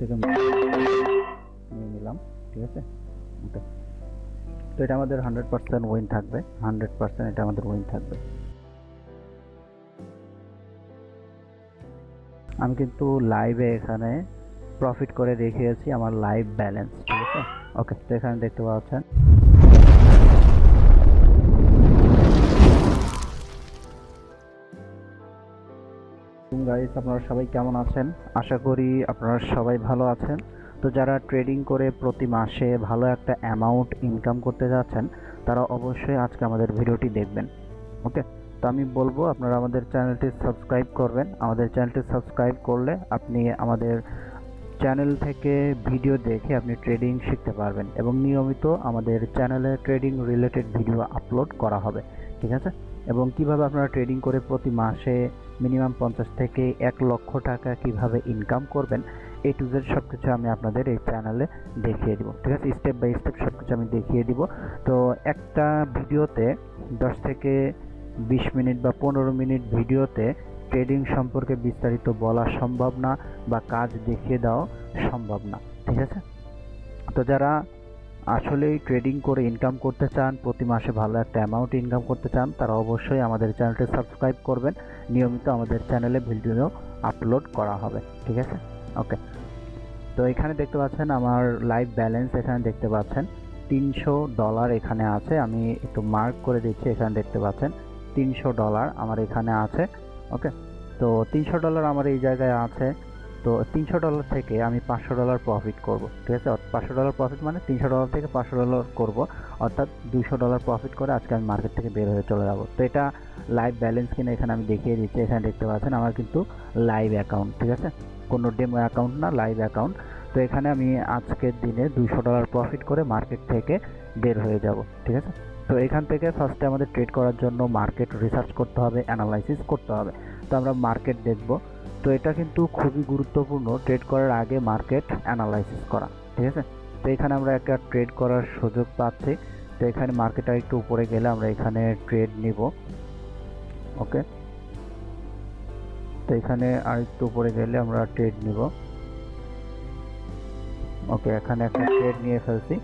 থেকে নিয়ে নিলাম, ঠিক আছে। ওকে, তো এটা আমাদের 100% উইন থাকবে, 100% এটা আমাদের উইন থাকবে। আমি কিন্তু লাইভে এখানে প্রফিট করে দেখিয়েছি আমার লাইভ ব্যালেন্স, ঠিক আছে। ওকে, তো এখানে দেখতে পাচ্ছেন গাইস, আপনারা সবাই কেমন আছেন? আশা করি আপনারা সবাই ভালো আছেন। তো যারা ট্রেডিং করে প্রতি মাসে ভালো একটা অ্যামাউন্ট ইনকাম করতে যাচ্ছেন, তারা অবশ্যই আজকে আমাদের ভিডিওটি দেখবেন। ওকে, তো আমি বলবো আপনারা আমাদের চ্যানেলটি সাবস্ক্রাইব করবেন। আমাদের চ্যানেলটি সাবস্ক্রাইব করলে আপনি আমাদের চ্যানেল থেকে ভিডিও দেখে আপনি ট্রেডিং শিখতে পারবেন এবং নিয়মিত আমাদের চ্যানেলে ট্রেডিং রিলেটেড ভিডিও আপলোড করা হবে, ঠিক আছে। এবং কিভাবে আপনারা ট্রেডিং করে প্রতি মাসে মিনিমাম 50 থেকে 1 লক্ষ টাকা কিভাবে ইনকাম করবেন, A to Z সব কিছু আমি আপনাদের এই চ্যানেলে দেখিয়ে দিব, ঠিক আছে। স্টেপ বাই স্টেপ সব কিছু আমি দেখিয়ে দিব। তো একটা ভিডিওতে 10 থেকে 20 মিনিট বা 15 মিনিট ভিডিওতে ট্রেডিং সম্পর্কে বিস্তারিত বলা সম্ভব না বা কাজ দেখিয়ে দেওয়া সম্ভব না, ঠিক আছে। তো যারা আসলেই ট্রেডিং করে ইনকাম করতে চান, প্রতি মাসে ভালো একটা অ্যামাউন্ট ইনকাম করতে চান, তারা অবশ্যই আমাদের চ্যানেলটি সাবস্ক্রাইব করবেন। নিয়মিত আমাদের চ্যানেলে ভিডিও আপলোড করা হবে, ঠিক আছে। ওকে, তো এখানে দেখতে পাচ্ছেন আমার লাইভ ব্যালেন্স, এখানে দেখতে পাচ্ছেন $300 এখানে আছে। আমি একটু মার্ক করে দিচ্ছি, এখানে দেখতে পাচ্ছেন $300 আমার এখানে আছে। ওকে, তো $300 আমার এই জায়গায় আছে। তো $300 থেকে আমি $500 প্রফিট করব, ঠিক আছে। $500 প্রফিট মানে $300 থেকে $500 করব, অর্থাৎ $200 প্রফিট করে আজকে আমি মার্কেট থেকে বের হয়ে চলে যাব। তো এটা লাইভ ব্যালেন্স কিনা এখানে আমি দেখিয়ে দিচ্ছি। এখানে দেখতে পাচ্ছেন আমার কিন্তু লাইভ অ্যাকাউন্ট, ঠিক আছে, কোনো ডেমো অ্যাকাউন্ট না, লাইভ অ্যাকাউন্ট। তো এখানে আমি আজকের দিনে $200 প্রফিট করে মার্কেট থেকে বের হয়ে যাব, ঠিক আছে। তো এখান থেকে ফার্স্টে আমাদের ট্রেড করার জন্য মার্কেট রিসার্চ করতে হবে, অ্যানালাইসিস করতে হবে। তো আমরা মার্কেট দেখব। তো এটা কিন্তু খুবই গুরুত্বপূর্ণ ট্রেড করার আগে মার্কেট অ্যানালাইসিস করা, ঠিক আছে। তো এখানে আমরা একটা ট্রেড করার সুযোগ পাচ্ছি। তো এখানে মার্কেট আর একটু উপরে গেলে আমরা এখানে ট্রেড নিব। ওকে, তো এখানে আর একটু উপরে গেলে আমরা ট্রেড নিব। ওকে, এখানে একটা ট্রেড নিয়ে ফেলছি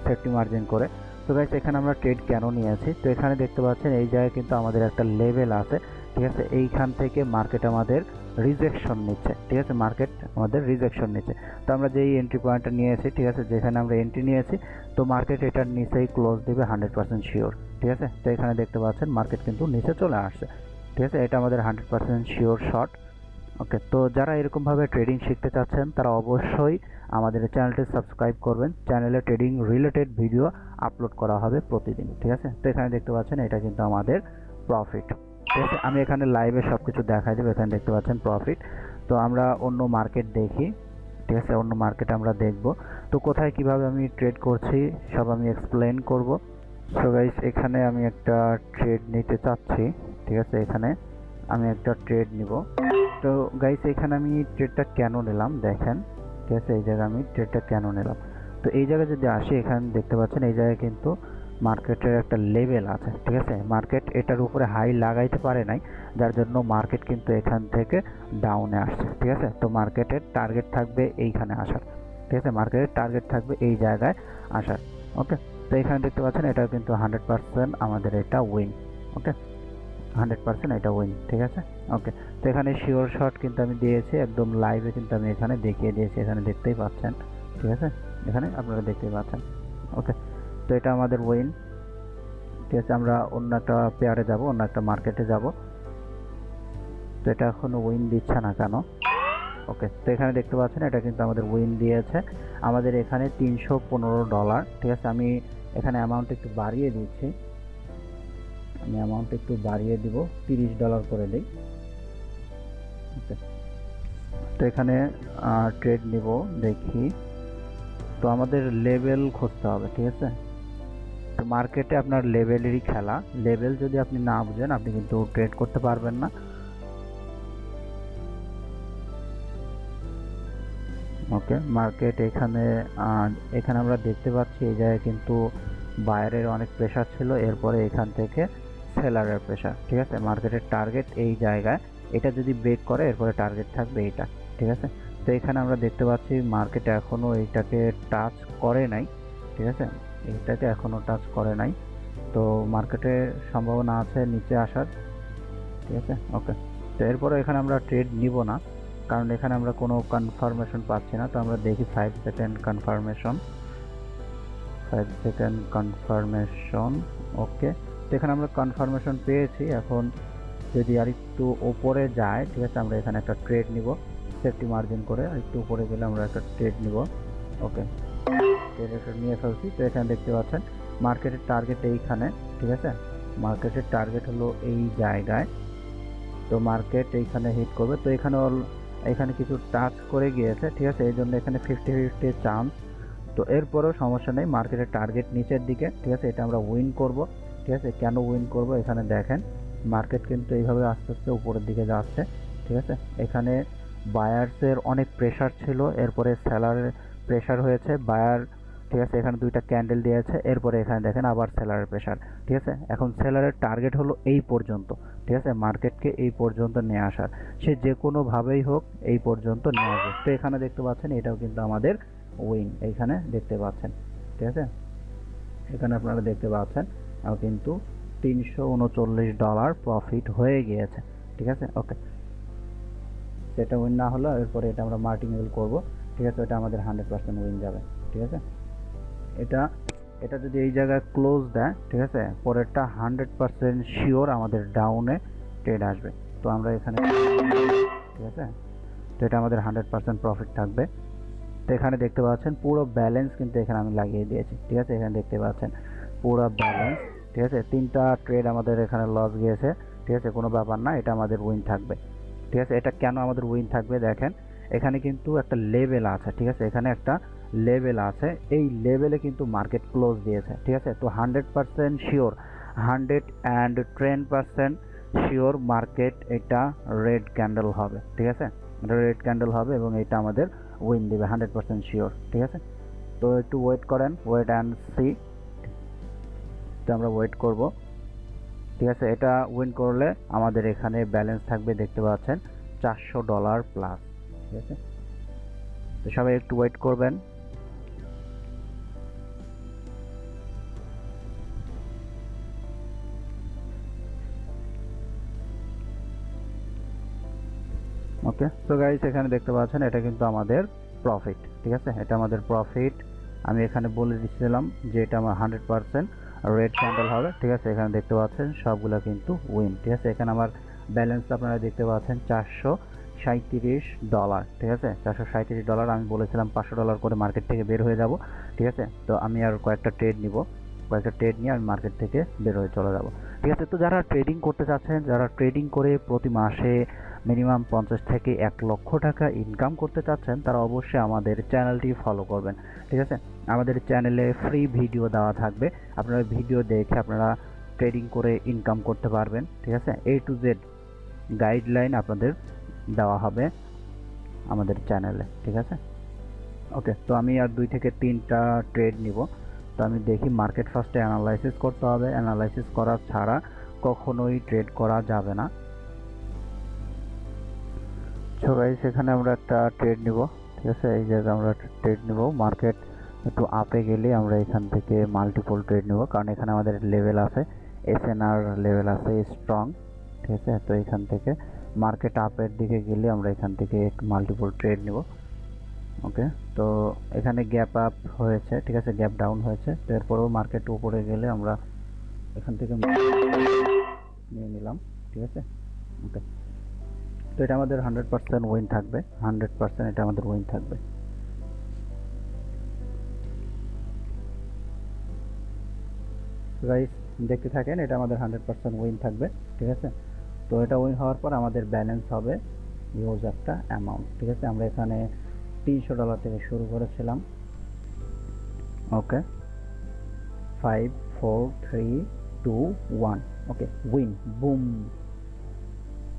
সেফটি মার্জিন করে। তো গাইস, এখানে আমরা ট্রেড কেন নিয়েছি, তো এখানে দেখতে পাচ্ছেন এই জায়গায় কিন্তু আমাদের একটা লেভেল আছে, ঠিক আছে। এইখান থেকে মার্কেট আমাদের রিজেকশন নিচ্ছে, ঠিক আছে, মার্কেট আমাদের রিজেকশন নিচ্ছে। তো আমরা যেই এন্ট্রি পয়েন্টটা নিয়েছি, ঠিক আছে, যেখানে আমরা এন্ট্রি নিয়েছি, তো মার্কেট এটার নিচেই ক্লোজ দেবে 100% শিওর, ঠিক আছে। তো এখানে দেখতে পাচ্ছেন মার্কেট কিন্তু নিচে চলে আসছে, ঠিক আছে, এটা আমাদের 100% শিওর শর্ট। ওকে, তো যারা এরকমভাবে ট্রেডিং শিখতে চাচ্ছেন, তারা অবশ্যই আমাদের চ্যানেলটি সাবস্ক্রাইব করবেন। চ্যানেলে ট্রেডিং রিলেটেড ভিডিও আপলোড করা হবে প্রতিদিন, ঠিক আছে। তো এখানে দেখতে পাচ্ছেন এটা কিন্তু আমাদের প্রফিট, ঠিক আছে। আমি এখানে লাইভে সব কিছু দেখাই দেবো। এখানে দেখতে পাচ্ছেন প্রফিট। তো আমরা অন্য মার্কেট দেখি, ঠিক আছে, অন্য মার্কেট আমরা দেখব। তো কোথায় কিভাবে আমি ট্রেড করছি সব আমি এক্সপ্লেন করব। সো গাইস, এখানে আমি একটা ট্রেড নিতে চাচ্ছি, ঠিক আছে, এখানে আমি একটা ট্রেড নিব। তো গাইস, এখানে আমি ট্রেডটা কেন নিলাম দেখেন, ঠিক আছে, এই জায়গায় আমি ট্রেডটা কেন নিলাম। তো এই জায়গায় যদি আসি, এখানে দেখতে পাচ্ছেন এই জায়গায় কিন্তু মার্কেটের একটা লেভেল আছে, ঠিক আছে। মার্কেট এটার উপরে হাই লাগাইতে পারে নাই, যার জন্য মার্কেট কিন্তু এখান থেকে ডাউনে আসছে, ঠিক আছে। তো মার্কেটের টার্গেট থাকবে এইখানে আসার, ঠিক আছে, মার্কেটের টার্গেট থাকবে এই জায়গায় আসার। ওকে, তো এখানে দেখতে পাচ্ছেন এটা কিন্তু 100% আমাদের এটা উইন। ওকে, 100% এটা উইন, ঠিক আছে। ওকে, তো এখানে শিওর শট কিন্তু আমি দিয়েছি, একদম লাইভে কিন্তু আমি এখানে দেখিয়ে দিয়েছি, এখানে দেখতেই পাচ্ছেন, ঠিক আছে, এখানে আপনারা দেখতেই পাচ্ছেন। ওকে, তো এটা আমাদের উইন, ঠিক আছে। আমরা অন্য একটা পেয়ারে যাব, অন্য একটা মার্কেটে যাব। তো এটা এখনো উইন দিচ্ছে না কেন? ওকে, তো এখানে দেখতে পাচ্ছেন এটা কিন্তু আমাদের উইন দিয়েছে। আমাদের এখানে $315, ঠিক আছে। আমি এখানে অ্যামাউন্ট একটু বাড়িয়ে দিচ্ছি, আমি অ্যামাউন্ট একটু বাড়িয়ে দিব, $30 করে দিই। ওকে, তো এখানে ট্রেড নিব, দেখি। তো আমাদের লেভেল খুঁজতে হবে, ঠিক আছে। তো মার্কেটে আপনার লেভেলেরই খেলা, লেভেল যদি আপনি না বুঝেন আপনি কিন্তু ট্রেড করতে পারবেন না। ওকে, মার্কেট এখানে এখানে আমরা দেখতে পাচ্ছি এই জায়গায় কিন্তু বায়ারের অনেক প্রেসার ছিল, এরপরে এখান থেকে সেলারের প্রেসার, ঠিক আছে। মার্কেটের টার্গেট এই জায়গায়, এটা যদি ব্রেক করে এরপরে টার্গেট থাকবে এইটা, ঠিক আছে। তো এখানে আমরা দেখতে পাচ্ছি মার্কেট এখনো এইটাকে টাচ করে নাই, ঠিক আছে, এইটাকে এখনো টাচ করে নাই। তো মার্কেটে সম্ভাবনা আছে নিচে আসার, ঠিক আছে। ওকে, তো এরপরে এখানে আমরা ট্রেড নিব না, কারণ এখানে আমরা কোনো কনফার্মেশন পাচ্ছি না। তো আমরা দেখি 5 সেকেন্ড কনফার্মেশন, 5 সেকেন্ড কনফার্মেশন। ওকে, তো এখানে আমরা কনফার্মেশন পেয়েছি। এখন যদি আর একটু উপরে যায়, ঠিক আছে, আমরা এখানে একটা ট্রেড নিব সেফটি মার্জিন করে। আর একটু উপরে গেলে আমরা একটা ট্রেড নিব। ওকে, ট্রেড একটা নিয়ে ফেলছি। তো এখানে দেখতে পাচ্ছেন মার্কেটের টার্গেট এইখানে, ঠিক আছে, মার্কেটের টার্গেট হলো এই জায়গায়। তো মার্কেট এইখানে হিট করবে। তো এখানে কিছু টাচ করে গিয়েছে, ঠিক আছে, এই জন্য এখানে 50-50 চান্স। তো এরপরেও সমস্যা নেই, মার্কেটের টার্গেট নিচের দিকে, ঠিক আছে, এটা আমরা উইন করব, ঠিক আছে। কেন উইন করব, এখানে দেখেন মার্কেট কিন্তু এইভাবে আস্তে আস্তে উপরের দিকে যাচ্ছে, ঠিক আছে। এখানে বায়ার্সের অনেক প্রেশার ছিল, এরপরে সেলারের প্রেশার হয়েছে, বায়ার, ঠিক আছে, এখানে দুইটা ক্যান্ডেল দিয়েছে, এরপরে এখানে দেখেন আবার সেলারের প্রেশার, ঠিক আছে। এখন সেলারের টার্গেট হলো এই পর্যন্ত, ঠিক আছে, মার্কেটকে এই পর্যন্ত নিয়ে আসার। সে যে কোনোভাবেই হোক এই পর্যন্ত নিয়ে আসবে। তো এখানে দেখতে পাচ্ছেন এটাও কিন্তু আমাদের উইন, এইখানে দেখতে পাচ্ছেন, ঠিক আছে, এখানে আপনারা দেখতে পাচ্ছেন কিন্তু $339 প্রফিট হয়ে গিয়েছে, ঠিক আছে। ওকে, সেটা উইন না হলো, এরপরে এটা আমরা মার্টিনেল করব, ঠিক আছে, এটা আমাদের 100% উইন যাবে, ঠিক আছে। এটা যদি এই জায়গায় ক্লোজ দেয়, ঠিক আছে, পরেরটা 100% শিওর আমাদের ডাউনে ট্রেড আসবে। তো আমরা এখানে, ঠিক আছে, তো এটা আমাদের 100% প্রফিট থাকবে। তো এখানে দেখতে পাচ্ছেন পুরো ব্যালেন্স কিন্তু এখানে আমি লাগিয়ে দিয়েছি, ঠিক আছে, এখানে দেখতে পাচ্ছেন পুরো ব্যালেন্স, ঠিক আছে। 3টা ট্রেড আমাদের এখানে লস গিয়েছে, ঠিক আছে, কোনো ব্যাপার না, এটা আমাদের উইন থাকবে, ঠিক আছে। এটা কেন আমাদের উইন থাকবে দেখেন, এখানে কিন্তু একটা লেভেল আছে, ঠিক আছে, এখানে একটা লেভেল আছে, এই লেভেলে কিন্তু মার্কেট ক্লোজ দিয়েছে, ঠিক আছে। তো 100% শিওর, 110% শিওর মার্কেট এটা রেড ক্যান্ডেল হবে, ঠিক আছে, এটা রেড ক্যান্ডেল হবে এবং এটা আমাদের উইন দিবে 100% শিওর, ঠিক আছে। তো একটু ওয়েট করেন, ওয়েট অ্যান্ড সি। তো আমরা ওয়েট করব, ঠিক আছে। এটা উইন করলে আমাদের এখানে ব্যালেন্স থাকবে, দেখতে পাচ্ছেন $400 প্লাস, ঠিক আছে। তো সবাই একটু ওয়েট করবেন। ওকে, তো গাইস এখানে দেখতে পাচ্ছেন এটা কিন্তু আমাদের প্রফিট, ঠিক আছে, এটা আমাদের প্রফিট। আমি এখানে বলে দিচ্ছিলাম যে এটা আমার 100% রেড ক্যান্ডেল হবে, ঠিক আছে। এখানে দেখতে পাচ্ছেন সবগুলা কিন্তু উইন, ঠিক আছে। এখানে আমার ব্যালেন্স আপনারা দেখতে পাচ্ছেন $437, ঠিক আছে, $437। আমি বলেছিলাম $500 করে মার্কেট থেকে বের হয়ে যাব, ঠিক আছে। তো আমি আর কয়েকটা ট্রেড নিব, কয়েকটা ট্রেড নিয়ে আমি মার্কেট থেকে বের হয়ে চলে যাব, ঠিক আছে। তো যারা ট্রেডিং করতে চাচ্ছেন, যারা ট্রেডিং করে প্রতি মাসে মিনিমাম 50 থেকে 1 লক্ষ টাকা ইনকাম করতে চাচ্ছেন, তারা অবশ্যই আমাদের চ্যানেলটি ফলো করবেন, ঠিক আছে। আমাদের চ্যানেলে ফ্রি ভিডিও দেওয়া থাকবে, আপনারা ভিডিও দেখে আপনারা ট্রেডিং করে ইনকাম করতে পারবেন, ঠিক আছে। A to Z গাইডলাইন আপনাদের দেওয়া হবে আমাদের চ্যানেলে, ঠিক আছে। ওকে, তো আমি আর 2 থেকে 3টা ট্রেড নিব। তো আমি দেখি মার্কেট ফার্স্টে অ্যানালাইসিস করতে হবে, অ্যানালাইসিস করা ছাড়া কখনোই ট্রেড করা যাবে না। সো গাইস এখানে আমরা একটা ট্রেড নিব, ঠিক আছে, এই জায়গায় আমরা ট্রেড নিব। মার্কেট একটু আপে গেলে আমরা এখান থেকে মাল্টিপল ট্রেড নিব, কারণ এখানে আমাদের লেভেল আছে, SNR লেভেল আছে স্ট্রং, ঠিক আছে। তো এখান থেকে মার্কেট আপের দিকে গেলে আমরা এখান থেকে মাল্টিপল ট্রেড নিব। ওকে, তো এখানে গ্যাপ আপ হয়েছে, ঠিক আছে, গ্যাপ ডাউন হয়েছে। তো এরপরেও মার্কেট উপরে গেলে আমরা এখান থেকে নিয়ে নিলাম, ঠিক আছে। ওকে, তো এটা আমাদের 100% উইন থাকবে, 100% এটা আমাদের উইন থাকবে। গাইস দেখতে থাকেন, এটা আমাদের 100% উইন থাকবে, ঠিক আছে। তো এটা উইন হওয়ার পর আমাদের ব্যালেন্স হবে ইউজ একটা অ্যামাউন্ট, ঠিক আছে। আমরা এখানে $300 থেকে শুরু করেছিলাম। ওকে, 5 4 3 2 1। ওকে, উইন, বুম।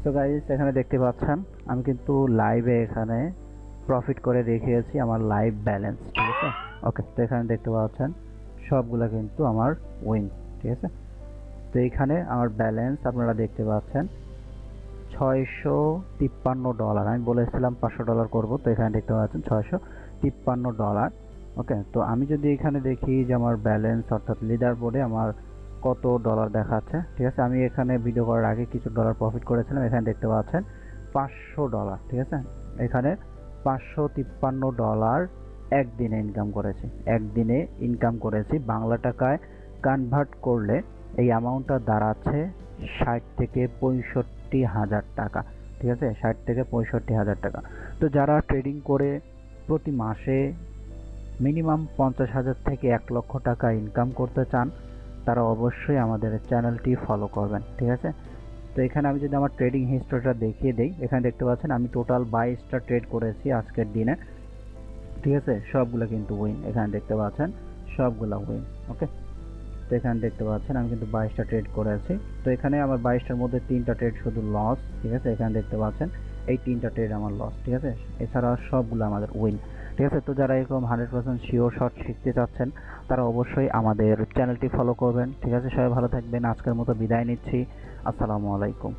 তো গাইস এখানে দেখতে পাচ্ছেন আমি কিন্তু লাইভে এখানে প্রফিট করে দেখিয়েছি আমার লাইভ ব্যালেন্স, ঠিক আছে। ওকে, তো এখানে দেখতে পাচ্ছেন সবগুলা কিন্তু আমার উইন, ঠিক আছে। তো এখানে আমার ব্যালেন্স আপনারা দেখতে পাচ্ছেন $653। আমি বলেছিলাম $500 করব, তো এখানে দেখতে পাচ্ছেন $653। ওকে, তো আমি যদি এখানে দেখি যে আমার ব্যালেন্স অর্থাৎ লিডার বোর্ডে আমার কত ডলার দেখাচ্ছে, ঠিক আছে। আমি এখানে ভিডিও করার আগে কিছু ডলার প্রফিট করেছিলাম, এখানে দেখতে পাচ্ছেন $500, ঠিক আছে। এখানে $553 একদিনে ইনকাম করেছি, একদিনে ইনকাম করেছি। বাংলা টাকায় কনভার্ট করলে এই অ্যামাউন্টটা দাঁড়াচ্ছে 60 থেকে 65,000 টাকা, ঠিক আছে, 60 থেকে 65,000 টাকা। তো যারা ট্রেডিং করে প্রতি মাসে মিনিমাম 50,000 থেকে 1 লক্ষ টাকা ইনকাম করতে চান, তারা অবশ্যই আমাদের চ্যানেলটি ফলো করবেন, ঠিক আছে। তো এখানে আমি যদি আমার ট্রেডিং হিস্ট্রিটা দেখিয়ে দেই, এখানে দেখতে পাচ্ছেন আমি টোটাল 22টা ট্রেড করেছি আজকের দিনে, ঠিক আছে। সবগুলো কিন্তু উইন, এখানে দেখতে পাচ্ছেন সবগুলো উইন। ওকে, তো এখানে দেখতে পাচ্ছেন আমি কিন্তু 22টা ট্রেড করেছি। তো এখানে আমার 22টার মধ্যে 3টা ট্রেড শুধু লস, ঠিক আছে। এখানে দেখতে পাচ্ছেন এই 3টা ট্রেড আমার লস, ঠিক আছে। এছাড়া সবগুলো আমাদের উইন, ঠিক আছে। তো যারা এরকম 100% শিওর শট শিখতে চাচ্ছেন, তারা অবশ্যই আমাদের চ্যানেলটি ফলো করবেন, ঠিক আছে। সবাই ভালো থাকবেন, আজকের মতো বিদায় নিচ্ছি। আসসালামু আলাইকুম।